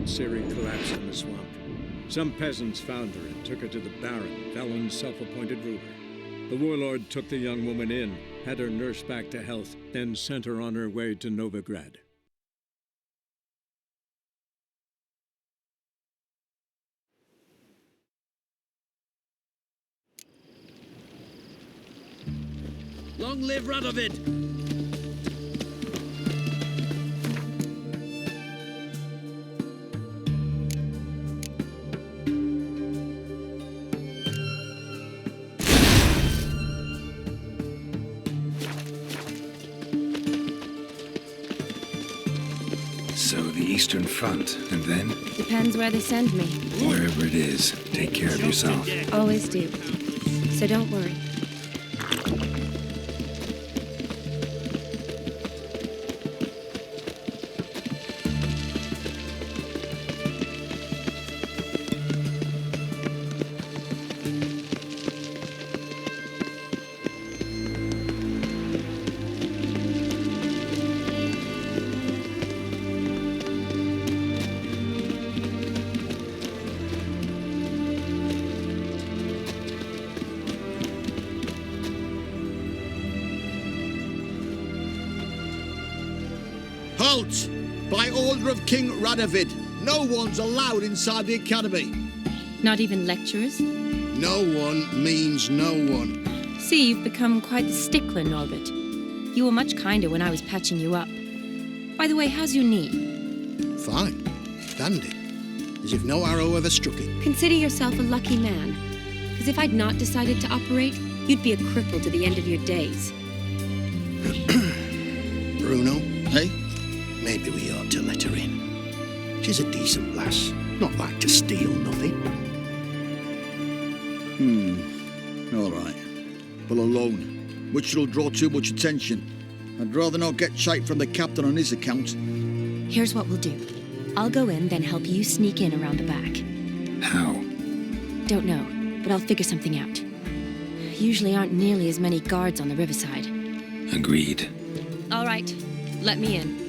had Ciri collapse in the swamp. Some peasants found her and took her to the Baron, Valen's self-appointed ruler. The warlord took the young woman in, had her nursed back to health, then sent her on her way to Novigrad. Long live Radovid! So the Eastern Front, and then? Depends where they send me. Wherever it is, take care of yourself. Always do. So don't worry. Halt! By order of King Radovid, no one's allowed inside the academy. Not even lecturers? No one means no one. See, you've become quite the stickler, Norbert. You were much kinder when I was patching you up. By the way, how's your knee? Fine. Dandy. As if no arrow ever struck it. Consider yourself a lucky man. Because if I'd not decided to operate, you'd be a cripple to the end of your days. Bruno, hey? Maybe we ought to let her in. She's a decent lass. Not like to steal nothing. All right. But alone, which will draw too much attention. I'd rather not get shite from the captain on his account. Here's what we'll do. I'll go in, then help you sneak in around the back. How? Don't know, but I'll figure something out. Usually aren't nearly as many guards on the riverside. Agreed. All right, let me in.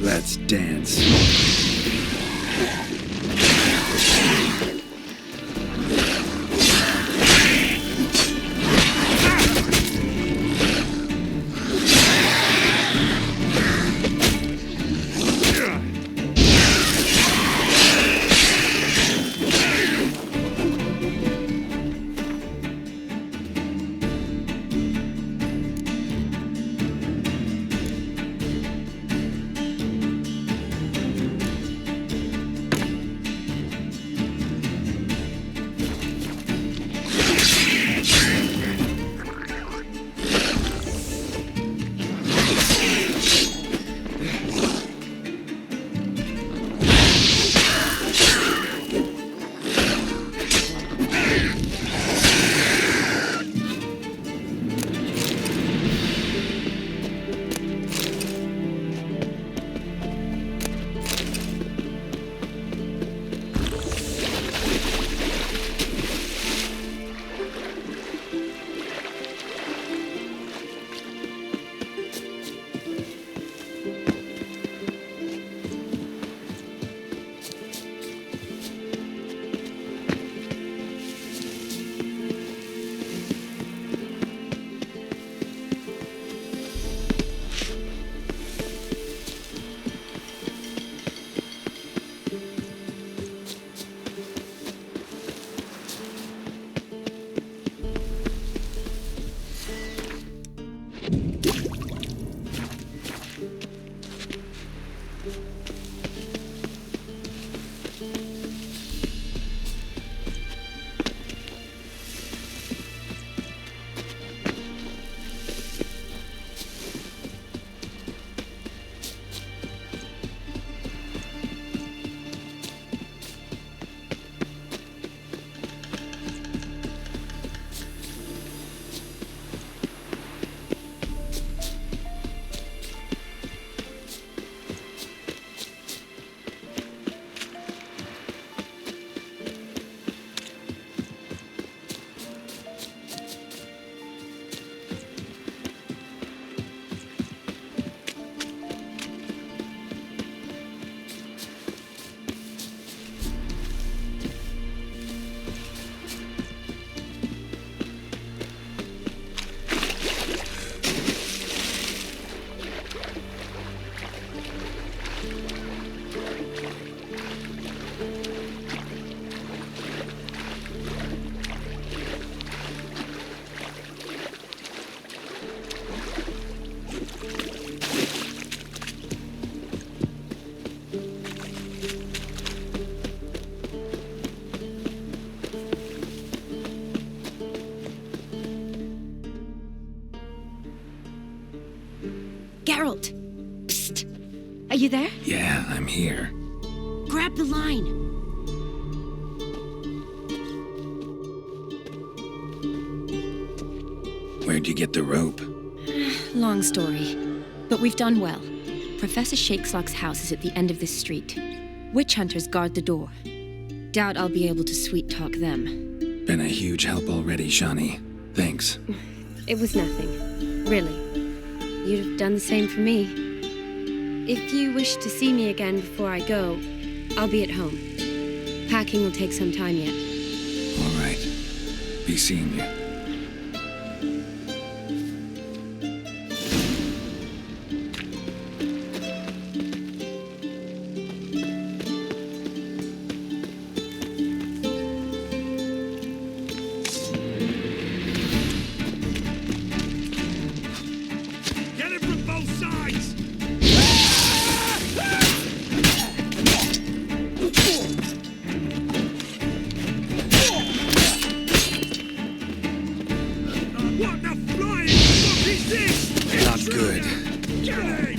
Let's dance. Geralt! Psst! Are you there? Yeah, I'm here. Grab the line! Where'd you get the rope? Long story. But we've done well. Professor Shakeslock's house is at the end of this street. Witch hunters guard the door. Doubt I'll be able to sweet-talk them. Been a huge help already, Shani. Thanks. It was nothing. Really. You'd have done the same for me. If you wish to see me again before I go, I'll be at home. Packing will take some time yet. All right. Be seeing you. Get it from both sides! What the flying fuck is this? Not good. Get it!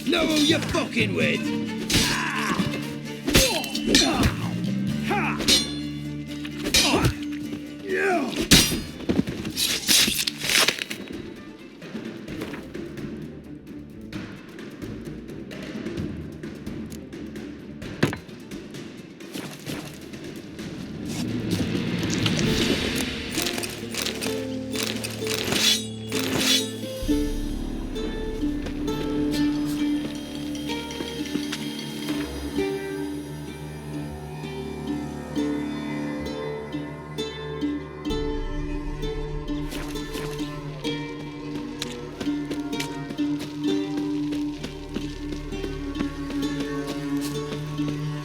Know who you're fucking with?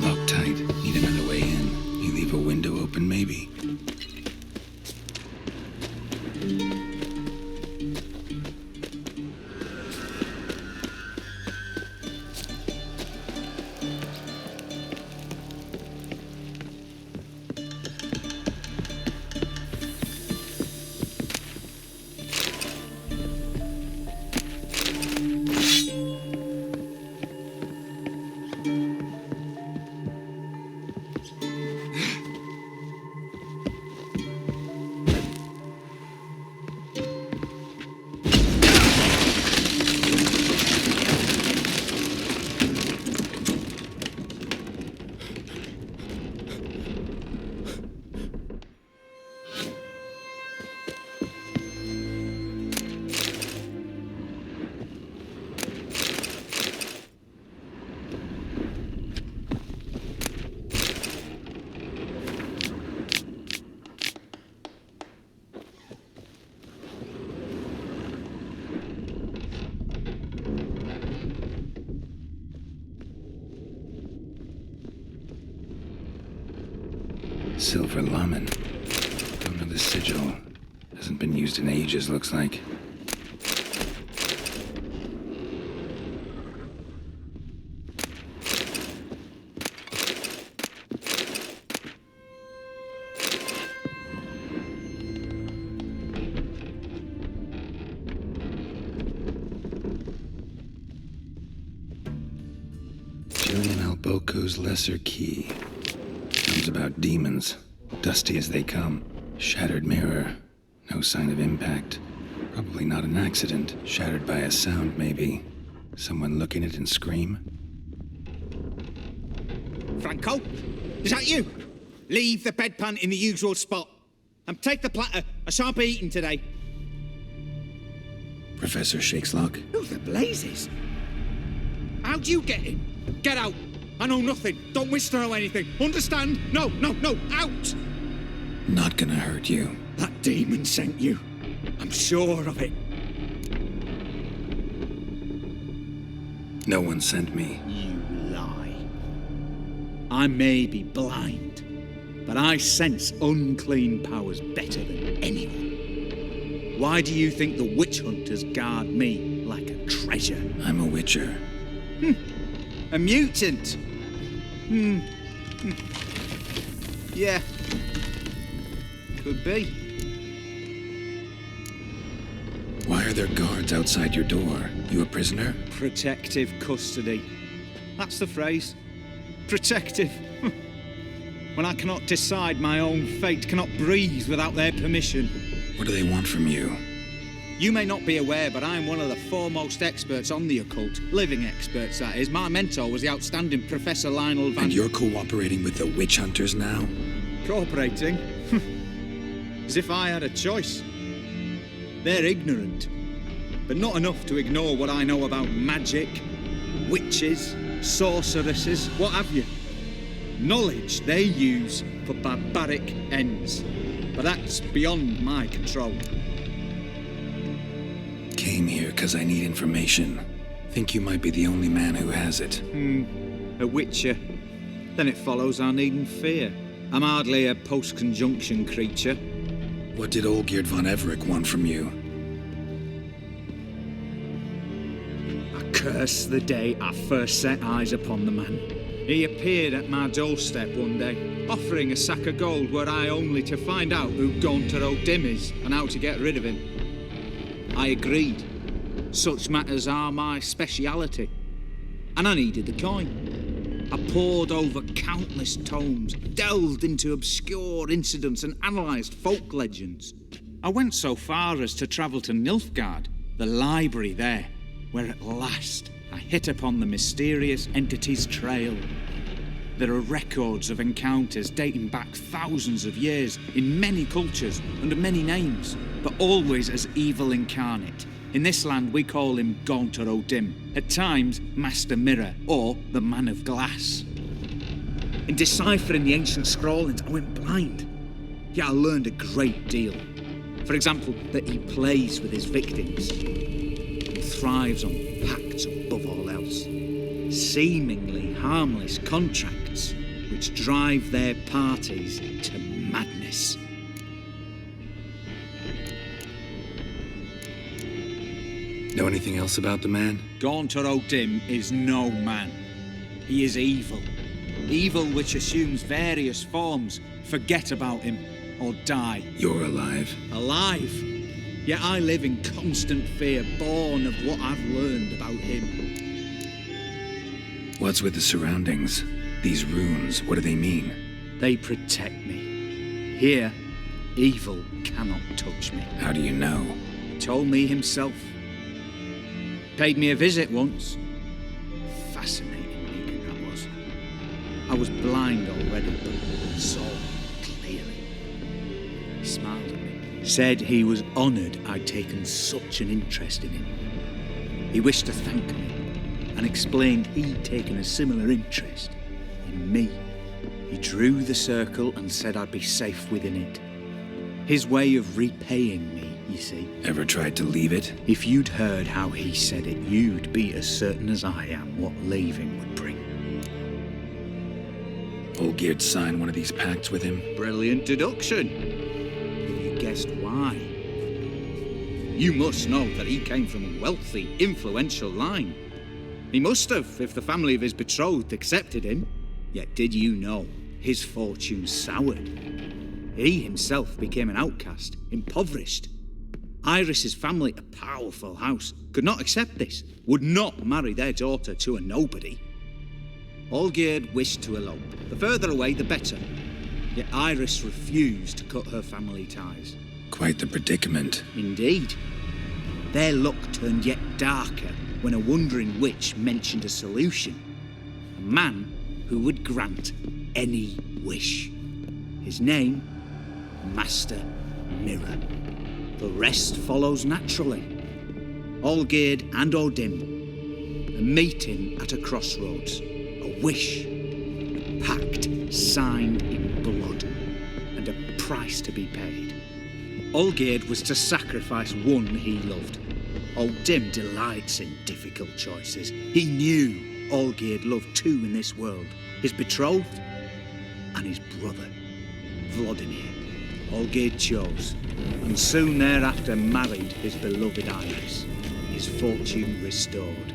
Lock tight. Need another way in. You leave a window open, maybe. Silver Lamen. Don't know the sigil. Hasn't been used in ages, looks like. Boko's Lesser Key. Sounds about demons. Dusty as they come. Shattered mirror. No sign of impact. Probably not an accident. Shattered by a sound, maybe. Someone look in it and scream. Franco? Is that you? Leave the bedpan in the usual spot. And take the platter. I shan't be eating today. Professor Shakeslock? Who the blazes? How'd you get in? Get out! I know nothing. Don't whisper or anything. Understand? No, out! Not gonna hurt you. That demon sent you. I'm sure of it. No one sent me. You lie. I may be blind, but I sense unclean powers better than anyone. Why do you think the witch hunters guard me like a treasure? I'm a witcher. A mutant? Yeah. Could be. Why are there guards outside your door? You a prisoner? Protective custody. That's the phrase. Protective. When I cannot decide my own fate, cannot breathe without their permission. What do they want from you? You may not be aware, but I'm one of the foremost experts on the occult. Living experts, that is. My mentor was the outstanding Professor Lionel Van... And you're cooperating with the witch hunters now? Cooperating? As if I had a choice. They're ignorant, but not enough to ignore what I know about magic, witches, sorceresses, what have you. Knowledge they use for barbaric ends, but that's beyond my control. Came here because I need information. Think you might be the only man who has it. A witcher. Then it follows I needn't fear. I'm hardly a post-conjunction creature. What did Olgierd von Everec want from you? I curse the day I first set eyes upon the man. He appeared at my doorstep one day, offering a sack of gold were I only to find out who Gaunter O'Dim is and how to get rid of him. I agreed. Such matters are my speciality. And I needed the coin. I pored over countless tomes, delved into obscure incidents and analysed folk legends. I went so far as to travel to Nilfgaard, the library there, where at last I hit upon the mysterious entity's trail. There are records of encounters dating back thousands of years in many cultures under many names, but always as evil incarnate. In this land we call him Gaunter O'Dim, at times Master Mirror or the Man of Glass. In deciphering the ancient scrawlings I went blind, yet I learned a great deal. For example, that he plays with his victims and thrives on pacts above all else. Seemingly harmless contracts which drive their parties to madness. Know anything else about the man? Gaunter O'Dim is no man. He is evil. Evil which assumes various forms. Forget about him or die. You're alive. Alive? Yet I live in constant fear, born of what I've learned about him. What's with the surroundings? These runes, what do they mean? They protect me. Here, evil cannot touch me. How do you know? He told me himself. Paid me a visit once. Fascinating meeting that was. I was blind already, but saw clearly. He smiled at me. Said he was honoured I'd taken such an interest in him. He wished to thank me and explained he'd taken a similar interest in me. He drew the circle and said I'd be safe within it. His way of repaying me, you see. Ever tried to leave it? If you'd heard how he said it, you'd be as certain as I am what leaving would bring. Olgierd sign one of these pacts with him? Brilliant deduction. Have you guessed why? You must know that he came from a wealthy, influential line. He must have, if the family of his betrothed accepted him. Yet did you know his fortune soured? He himself became an outcast, impoverished. Iris's family, a powerful house, could not accept this, would not marry their daughter to a nobody. Olgierd wished to elope. The further away, the better. Yet Iris refused to cut her family ties. Quite the predicament. Indeed. Their luck turned yet darker when a wandering witch mentioned a solution. A man who would grant any wish. His name, Master Mirror. The rest follows naturally. Olgierd and Odin, a meeting at a crossroads, a wish, a pact signed in blood, and a price to be paid. Olgierd was to sacrifice one he loved. Odin delights in difficult choices. He knew Olgierd loved two in this world, his betrothed and his brother, Vladimir. Olgierd chose, and soon thereafter married his beloved Iris, his fortune restored.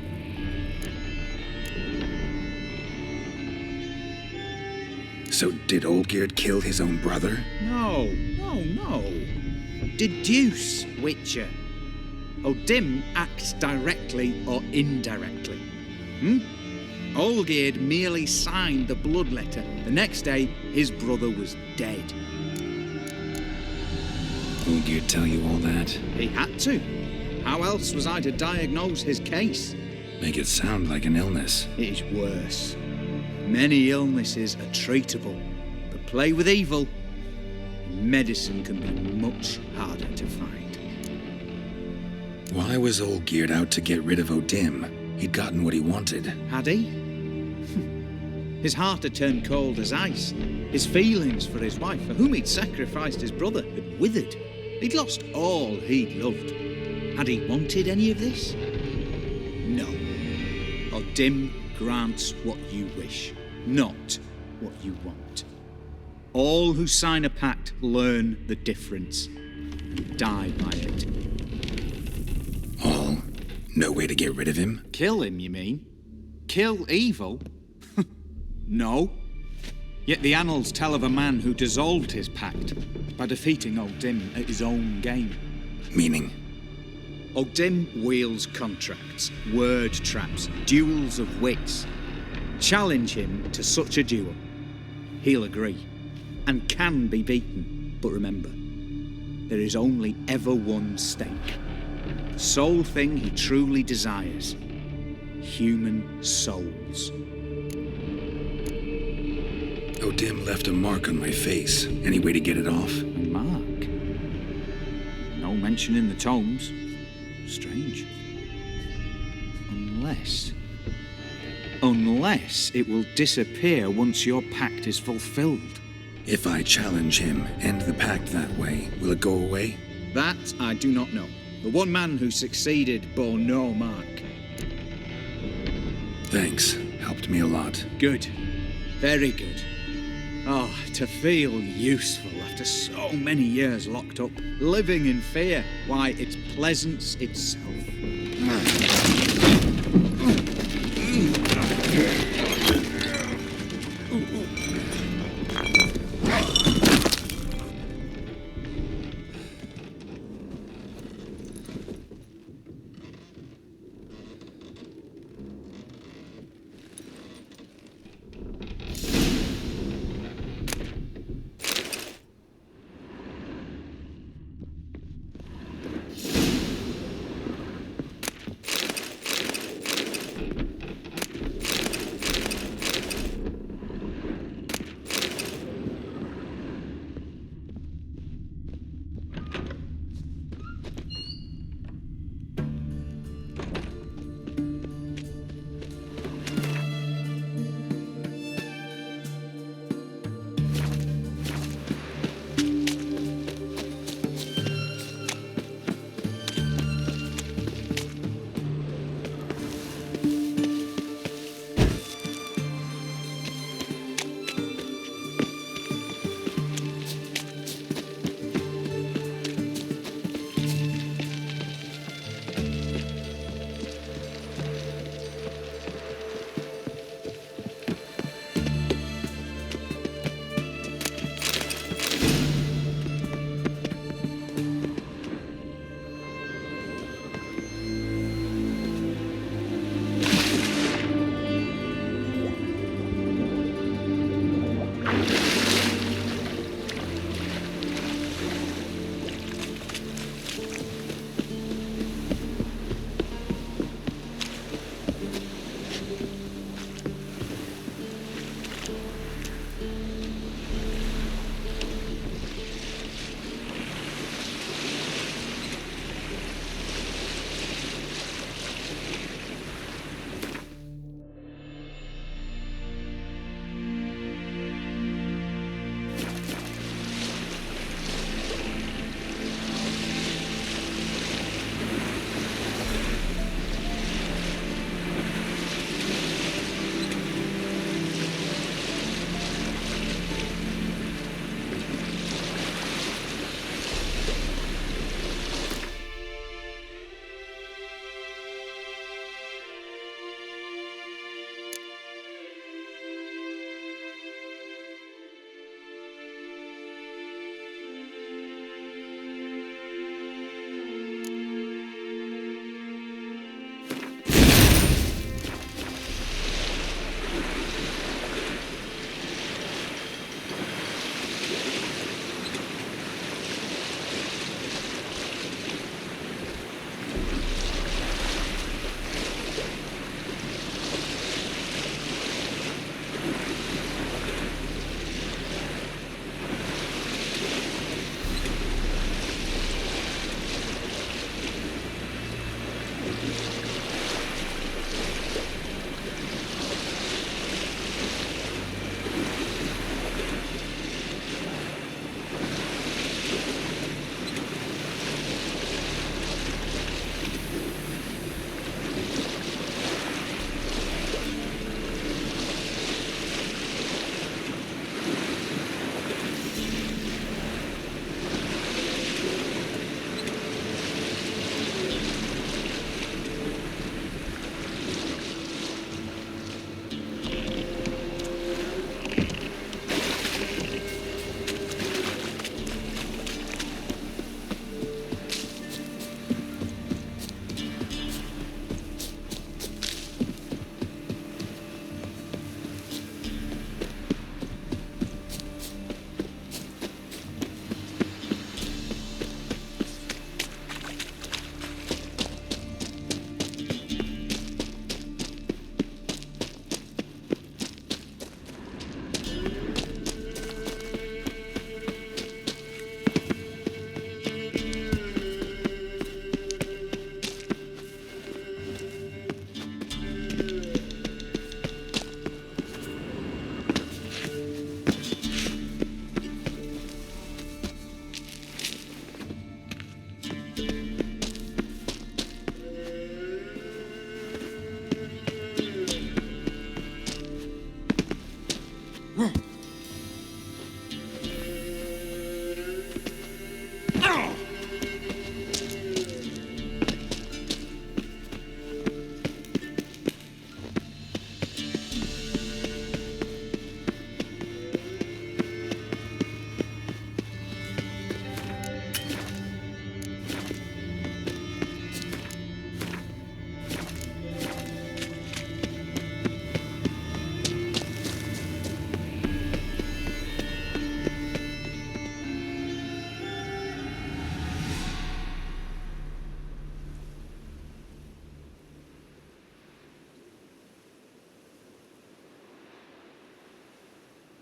So did Olgierd kill his own brother? No. Deduce, Witcher. Odin acts directly or indirectly. Olgierd merely signed the blood letter. The next day, his brother was dead. Olgierd tell you all that? He had to. How else was I to diagnose his case? Make it sound like an illness. It is worse. Many illnesses are treatable, but play with evil, medicine can be much harder to find. Why was Olgierd out to get rid of Odin? He'd gotten what he wanted. Had he? His heart had turned cold as ice. His feelings for his wife, for whom he'd sacrificed his brother, had withered. He'd lost all he'd loved. Had he wanted any of this? No. Odin grants what you wish, not what you want. All who sign a pact learn the difference and die by it. All? No way to get rid of him? Kill him, you mean? Kill evil? No. Yet the annals tell of a man who dissolved his pact by defeating Odin at his own game. Meaning? Odin wields contracts, word traps, duels of wits. Challenge him to such a duel. He'll agree, and can be beaten. But remember, there is only ever one stake. The sole thing he truly desires. Human souls. Odin left a mark on my face. Any way to get it off? A mark? No mention in the tomes. Strange. Unless it will disappear once your pact is fulfilled. If I challenge him, end the pact that way, will it go away? That I do not know. The one man who succeeded bore no mark. Thanks. Helped me a lot. Good. Very good. Oh, to feel useful after so many years locked up, living in fear. Why, it's pleasance itself.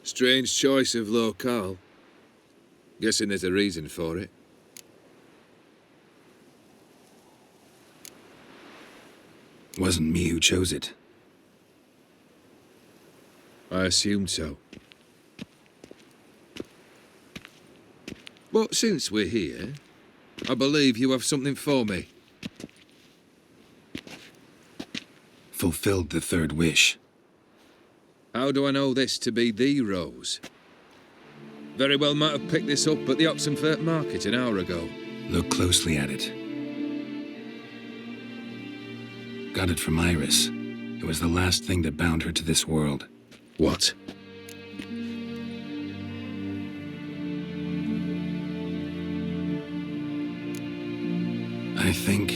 Strange choice of locale. Guessing there's a reason for it. Wasn't me who chose it. I assumed so. But since we're here, I believe you have something for me. Fulfilled the third wish. How do I know this to be the rose? Very well might have picked this up at the Oxenfurt market an hour ago. Look closely at it. Got it from Iris. It was the last thing that bound her to this world. What? I think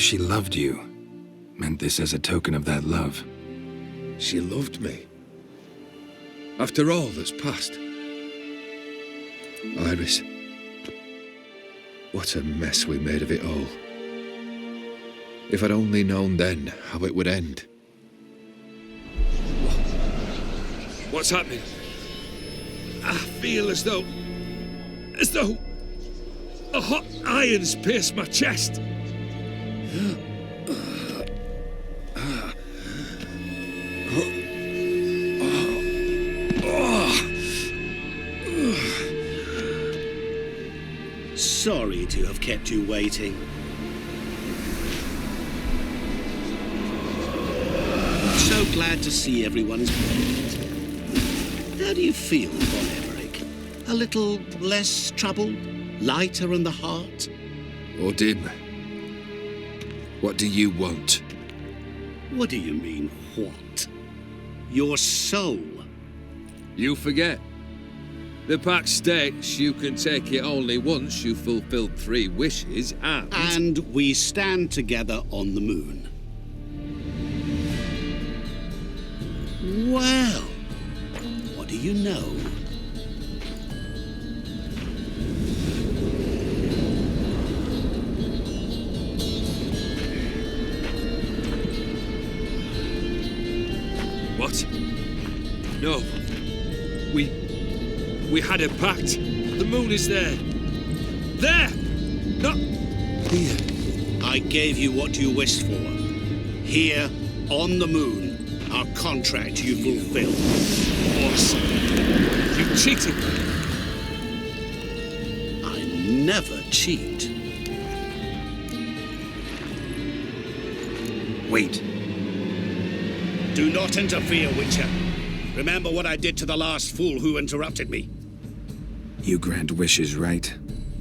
she loved you. Meant this as a token of that love. She loved me. After all that's passed. Iris. What a mess we made of it all. If I'd only known then how it would end. What's happening? I feel as though a hot iron's pierced my chest. Sorry to have kept you waiting. So glad to see everyone's pleased. How do you feel, Von Emmerich? A little less troubled? Lighter in the heart? Or dim? What do you want? What do you mean, what? Your soul. You forget. The pact states you can take it only once you've fulfilled 3 wishes and... And we stand together on the moon. Well, what do you know? What? No. We had a pact. The moon is there. There! Not here. I gave you what you wished for. Here, on the moon, our contract you fulfilled. Boss, you cheated. I never cheat. Wait. Do not interfere, Witcher. Remember what I did to the last fool who interrupted me. You grant wishes, right?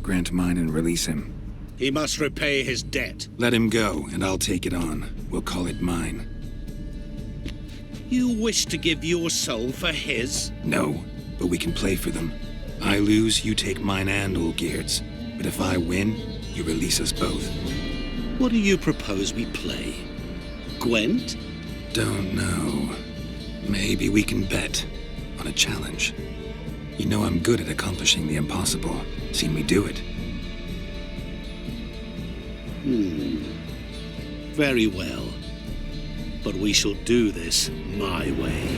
Grant mine and release him. He must repay his debt. Let him go, and I'll take it on. We'll call it mine. You wish to give your soul for his? No, but we can play for them. I lose, you take mine and Olgierd's. But if I win, you release us both. What do you propose we play? Gwent? Don't know. Maybe we can bet on a challenge. You know I'm good at accomplishing the impossible. Seen me do it. Very well. But we shall do this my way.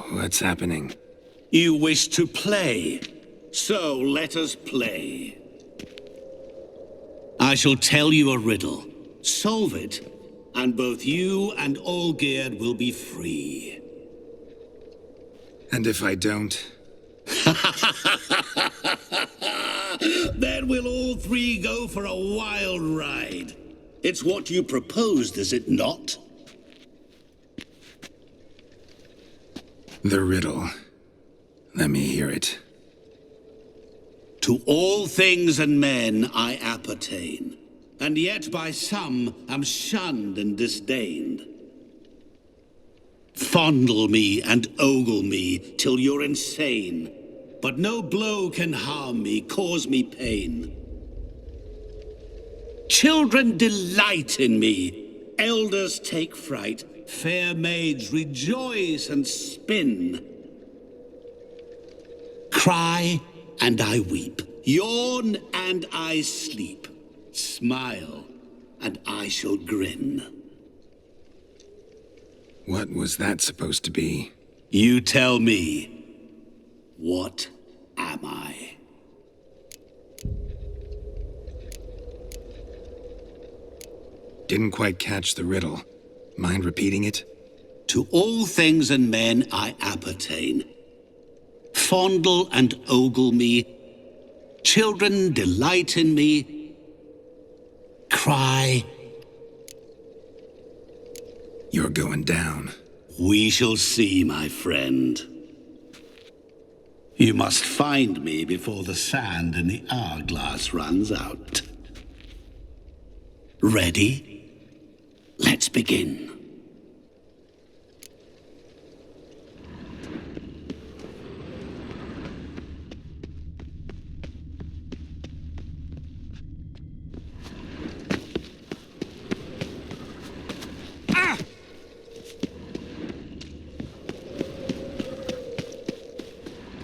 What's happening? You wish to play, so let us play. I shall tell you a riddle. Solve it, and both you and Olgierd will be free. And if I don't? Then we'll all 3 go for a wild ride. It's what you proposed, is it not? The riddle. Let me hear it. To all things and men I appertain, and yet by some am shunned and disdained. Fondle me and ogle me till you're insane, but no blow can harm me, cause me pain. Children delight in me, elders take fright, fair maids rejoice and spin. Cry and I weep. Yawn and I sleep. Smile and I shall grin. What was that supposed to be? You tell me. What am I? Didn't quite catch the riddle. Mind repeating it? To all things and men I appertain. Fondle and ogle me. Children delight in me. Cry. You're going down. We shall see, my friend. You must find me before the sand in the hourglass runs out. Ready? Let's begin.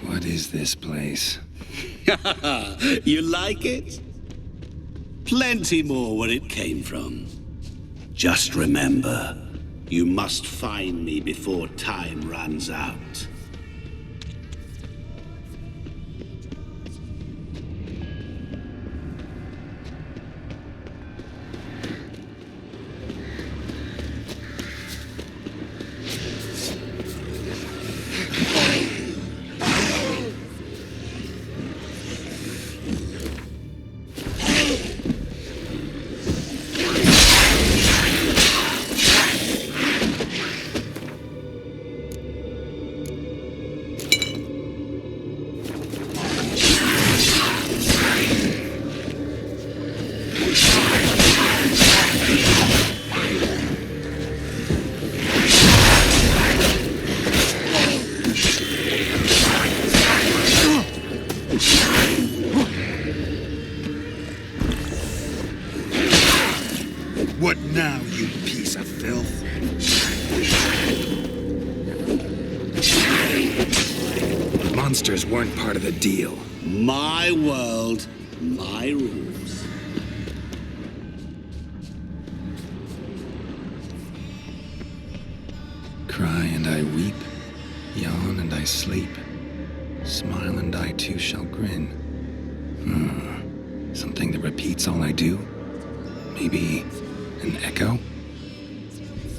What is this place? You like it? Plenty more where it came from. Just remember, you must find me before time runs out. What now, you piece of filth? Monsters weren't part of the deal. My world, my rules. Cry and I weep, yawn and I sleep, smile and I too shall grin. Something that repeats all I do? Maybe an echo?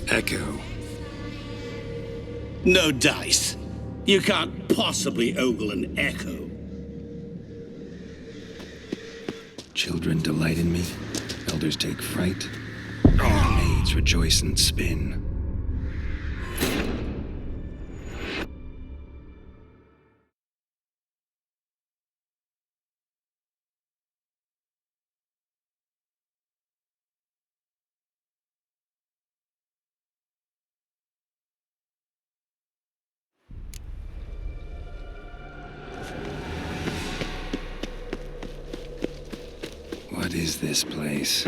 Echo. No dice. You can't possibly ogle an echo. Children delight in me, elders take fright, maids rejoice and spin. What is this place?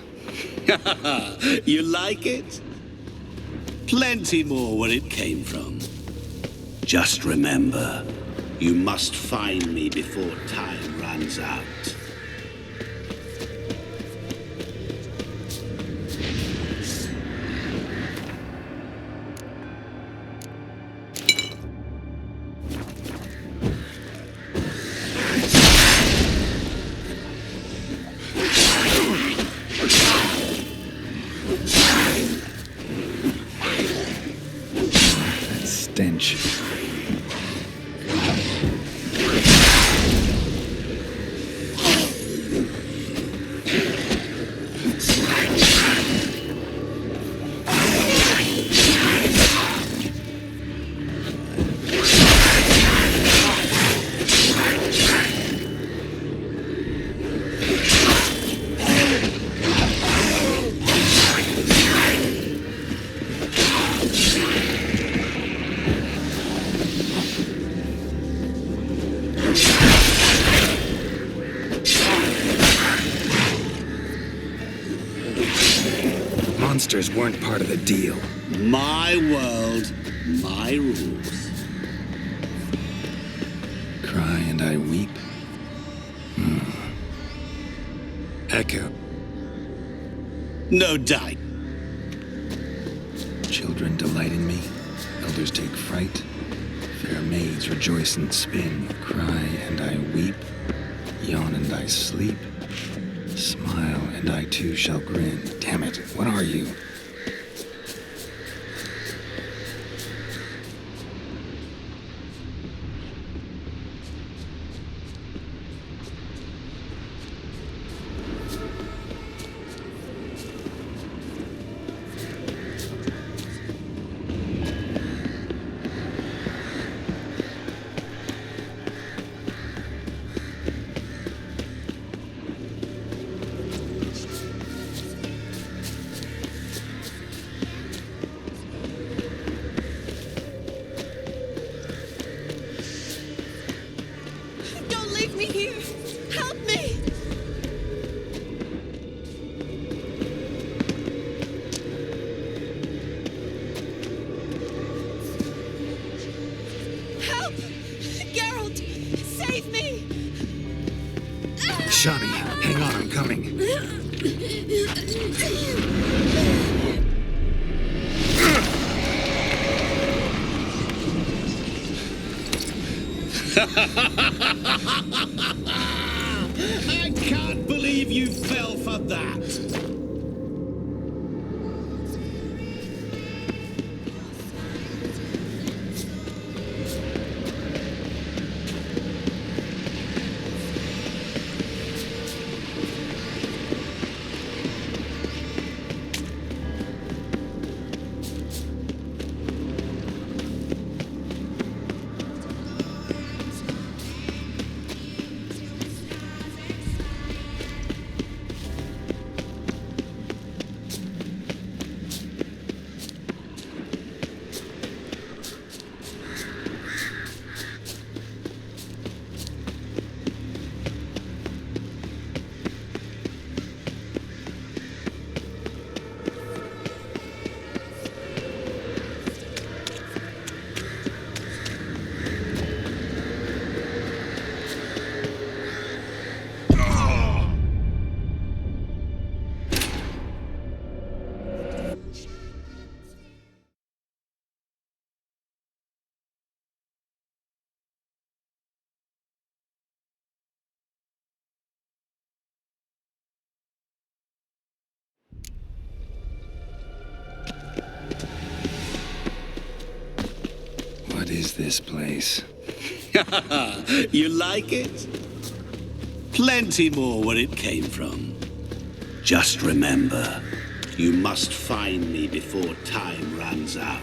You like it? Plenty more where it came from. Just remember, you must find me before time runs out. Stench. Monsters weren't part of the deal. My world, my rules. Cry and and I weep. Echo. No doubt. Children delight in me, elders take fright. Fair maids rejoice and spin, cry and I weep, yawn and I sleep, smile and I too shall grin. Damn it, what are you? Don't leave me here! Help me! Help! Geralt! Save me! Shani, hang on, I'm coming. I can't believe you fell for that. What is this place? You like it? Plenty more where it came from. Just remember, you must find me before time runs out.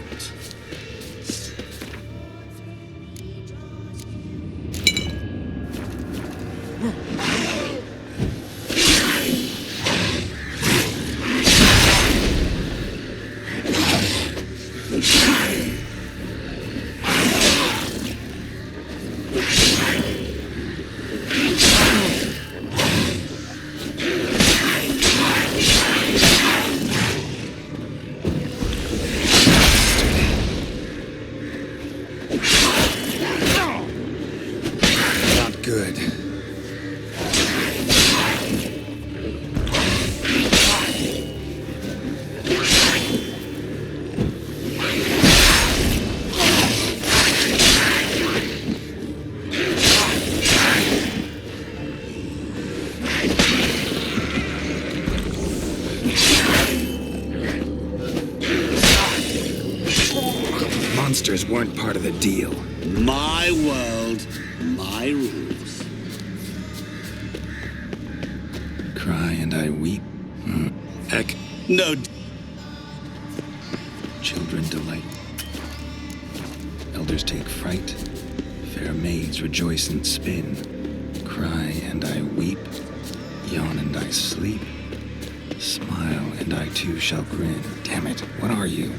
Not good. Monsters weren't part of the deal. My world, my rules. Cry and I weep. Heck, No, children delight. Elders take fright. Fair maids rejoice and spin. Cry and I weep. Yawn and I sleep. Smile and I too shall grin. Damn it, what are you?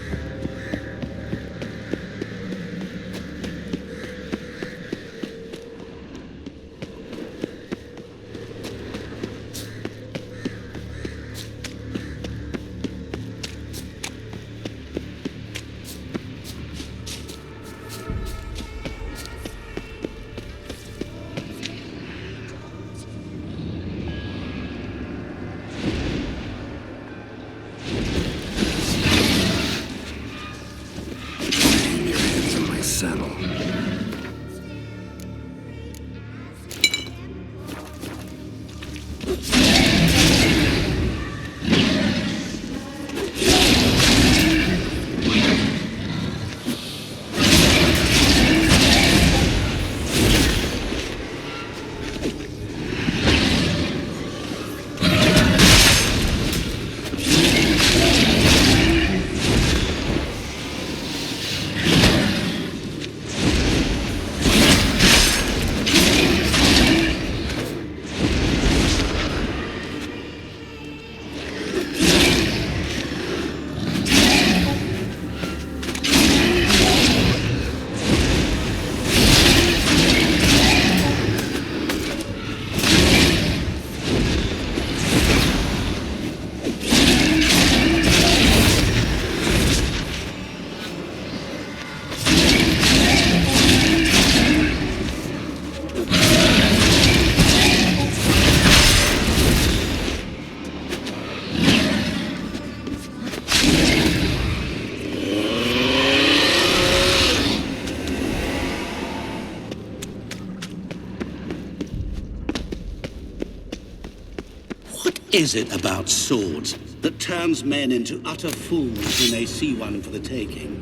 What is it about swords that turns men into utter fools when they see one for the taking?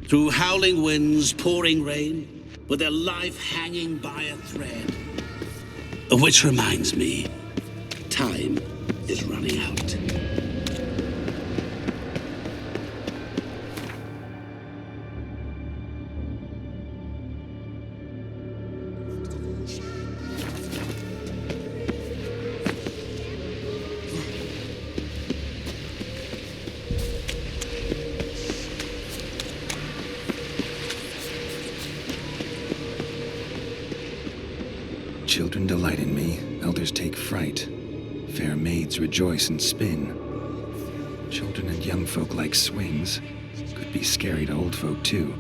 Through howling winds, pouring rain, with their life hanging by a thread. Which reminds me, time is running out. Children delight in me, elders take fright. Fair maids rejoice and spin. Children and young folk like swings. Could be scary to old folk too.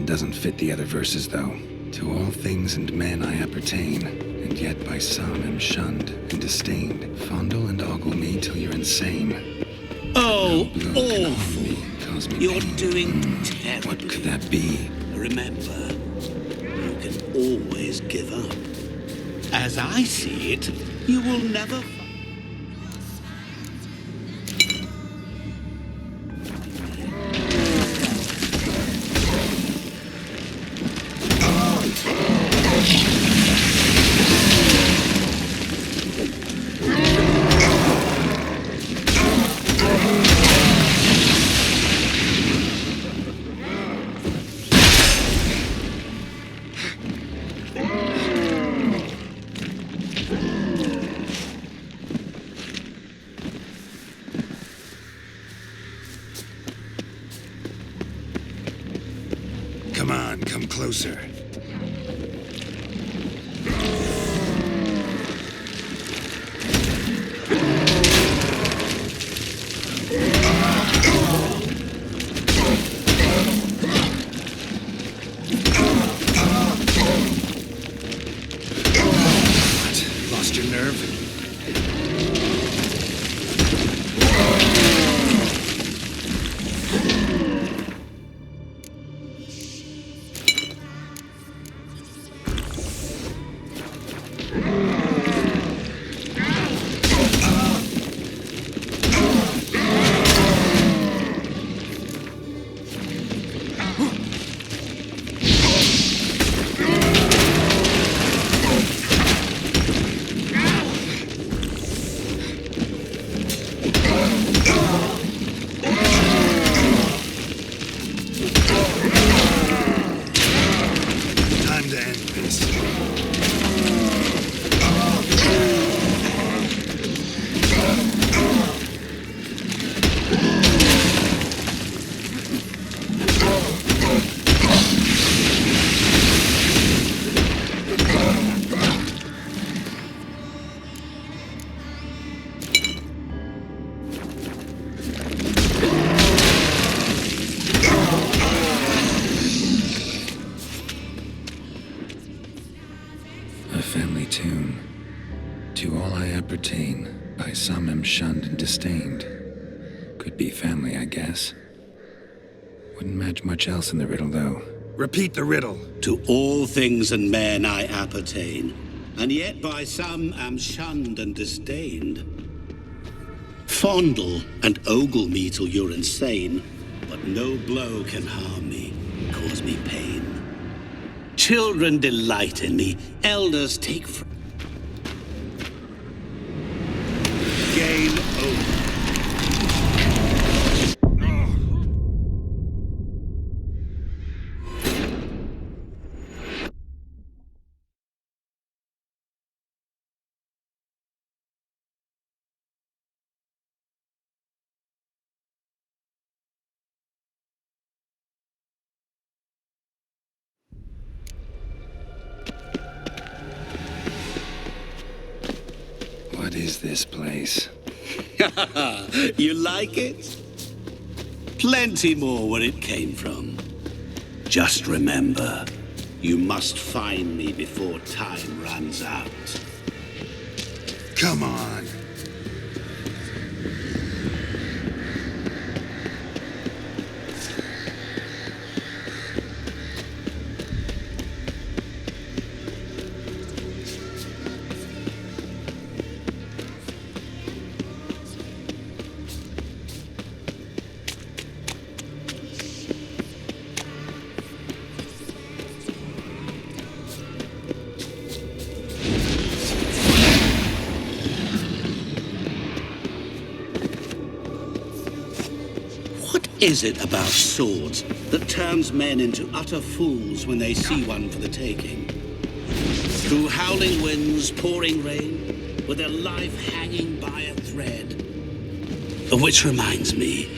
Doesn't fit the other verses though. To all things and men I appertain, and yet by some am shunned and disdained. Fondle and ogle me till you're insane. Oh, No blow can harm awful! me, cause me You're pain. doing terribly. What could that be? Remember, you can always give up. As I see it, you will never... Come on, come closer. What? Lost your nerve? Time to end this. A family tune. To all I appertain, by some am shunned and disdained. Could be family, I guess. Wouldn't match much else in the riddle, though. Repeat the riddle. To all things and men I appertain, and yet by some am shunned and disdained. Fondle and ogle me till you're insane, but no blow can harm me, cause me pain. Children delight in me, elders take Game over. What is this place? You like it? Plenty more where it came from. Just remember, you must find me before time runs out. Come on. is it about swords that turns men into utter fools when they see one for the taking? Through howling winds, pouring rain, with their life hanging by a thread. Which reminds me,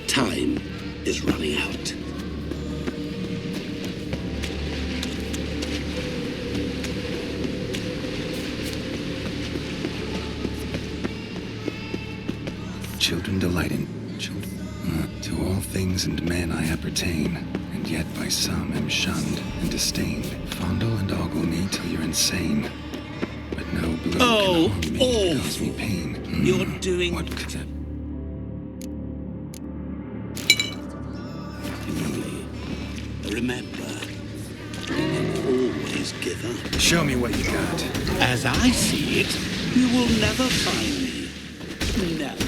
time is running out. Children delight in children. To all things and men I appertain, and yet by some am shunned and disdained. Fondle and ogle me till you're insane, but no blow can harm me, cause me pain. You're doing... What could that be? Remember, always give up. Show me what you got. As I see it, you will never find me. Never.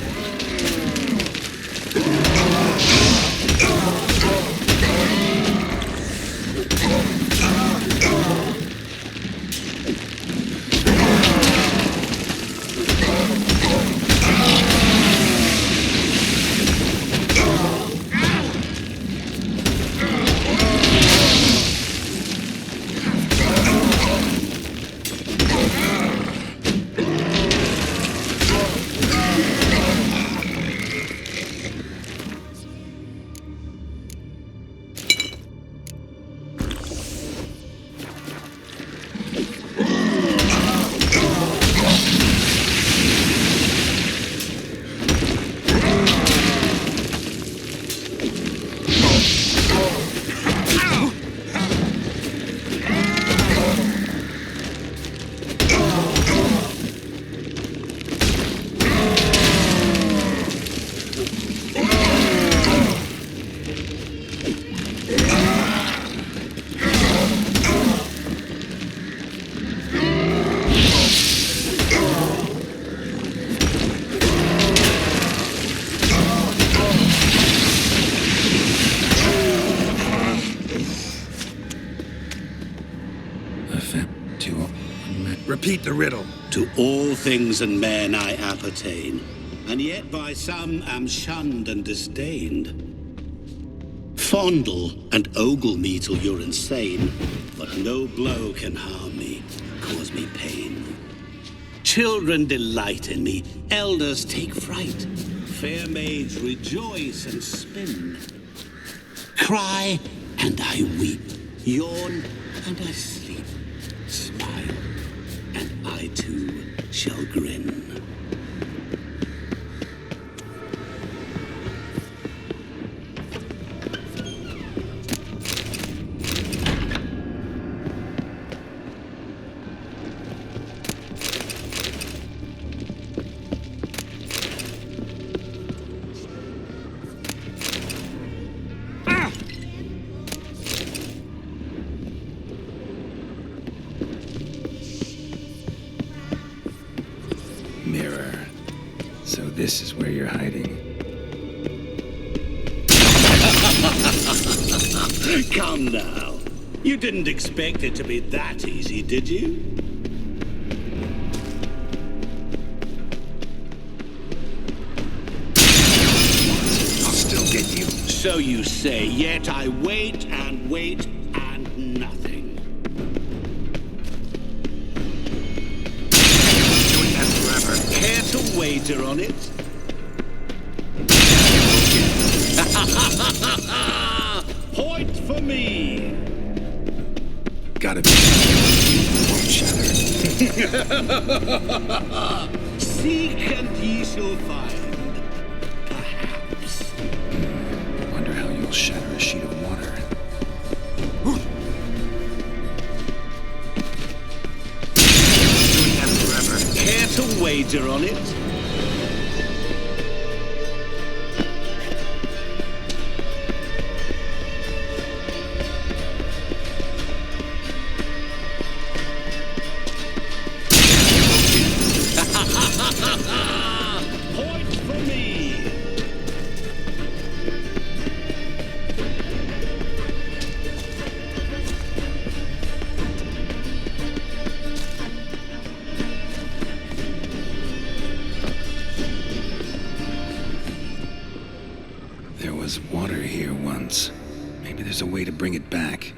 Repeat the riddle. To all things and men I appertain, and yet by some am shunned and disdained. Fondle and ogle me till you're insane, but no blow can harm me, cause me pain. Children delight in me, elders take fright, fair maids rejoice and spin. Cry and I weep, yawn and I sleep, smile and I too shall grin. Mirror. So this is where you're hiding. Come now. You didn't expect it to be that easy, did you? I'll still get you. So you say, yet I wait and wait and nothing. Doing that forever. Care to wager on it? Point for me! Gotta be. Won't shatter. Seek and ye shall find. Perhaps. Wonder how you'll shatter a sheet of water. Doing that forever. Care to wager on it? Point for me! was water here once. Maybe there's a way to bring it back.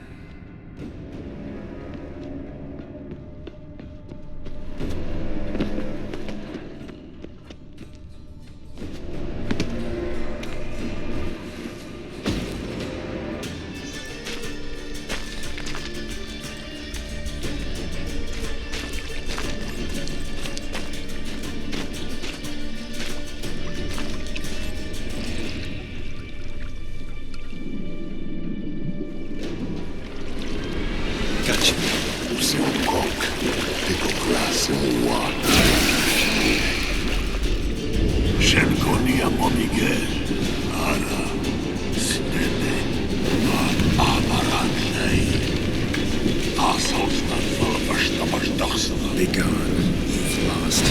Be gone. You've lost.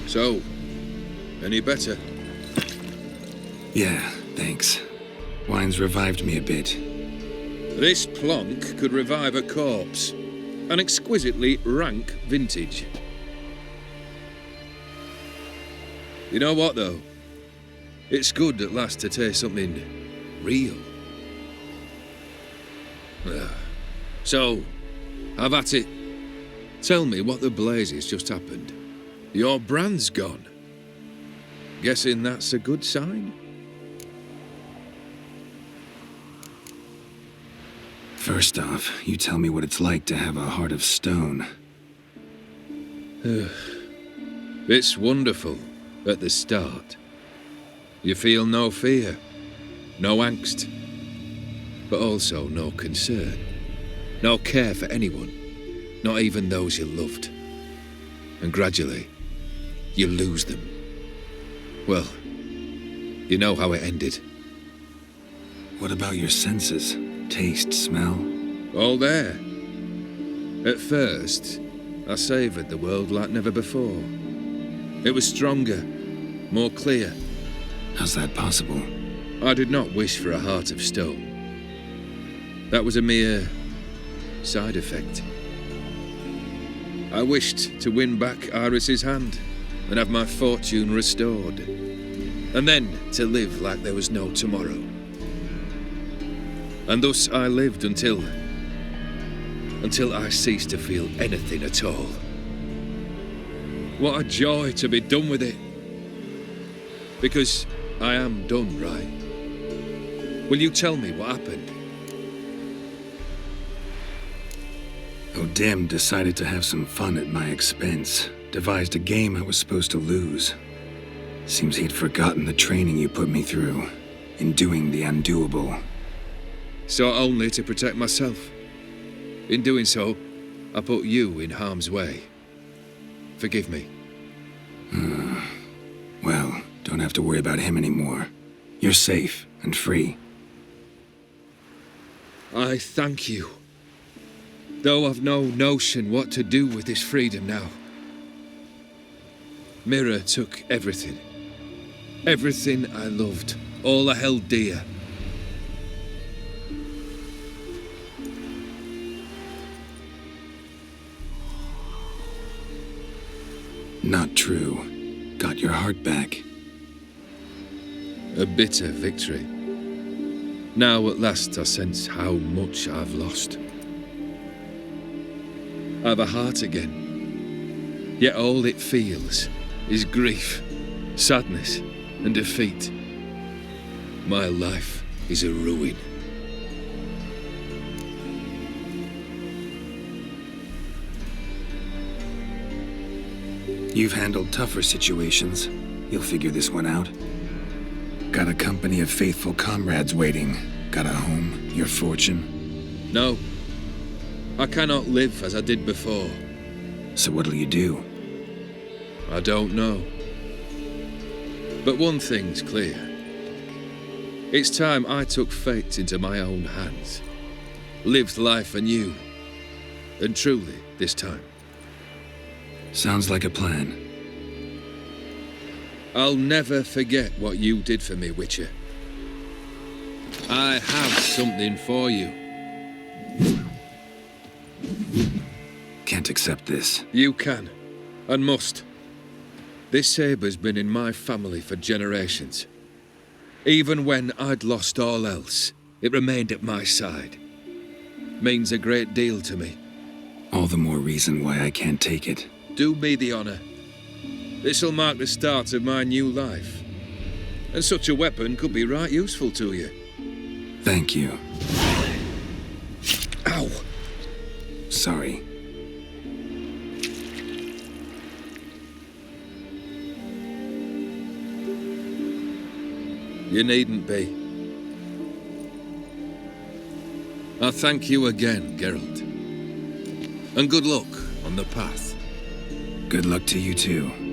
So, any better? Yeah, thanks. Wine's revived me a bit. This plonk could revive a corpse. An exquisitely rank vintage. You know what, though? It's good at last to taste something real. So, have at it. Tell me what the blazes just happened. Your brand's gone. Guessing that's a good sign? First off, you tell me what it's like to have a heart of stone. It's wonderful at the start. You feel no fear, no angst, but also no concern, no care for anyone, not even those you loved. And gradually, you lose them. Well, you know how it ended. What about your senses? Taste, smell? All there. At first, I savoured the world like never before. It was stronger, more clear. How's that possible? I did not wish for a heart of stone. That was a mere side effect. I wished to win back Iris's hand and have my fortune restored. And then to live like there was no tomorrow. And thus I lived until I ceased to feel anything at all. What a joy to be done with it. Because I am done, right? Will you tell me what happened? O'Dim decided to have some fun at my expense. Devised a game I was supposed to lose. Seems he'd forgotten the training you put me through in doing the undoable. Sought only to protect myself. In doing so, I put you in harm's way. Forgive me. Well, don't have to worry about him anymore. You're safe and free. I thank you. Though I've no notion what to do with this freedom now. Mira took everything. Everything I loved. All I held dear. Not true. Got your heart back. A bitter victory. Now at last I sense how much I've lost. I've a heart again. Yet all it feels is grief, sadness, and defeat. My life is a ruin. You've handled tougher situations. You'll figure this one out. Got a company of faithful comrades waiting. Got a home, your fortune. No. I cannot live as I did before. So what'll you do? I don't know. But one thing's clear. It's time I took fate into my own hands. Lived life anew. And truly, this time, Sounds like a plan. I'll never forget what you did for me, Witcher. I have something for you. Can't accept this. You can, and must. This sabre's been in my family for generations. Even when I'd lost all else, it remained at my side. Means a great deal to me. All the more reason why I can't take it. Do me the honor. This'll mark the start of my new life. And such a weapon could be right useful to you. Thank you. Ow! Sorry. You needn't be. I thank you again, Geralt. And good luck on the path. Good luck to you too.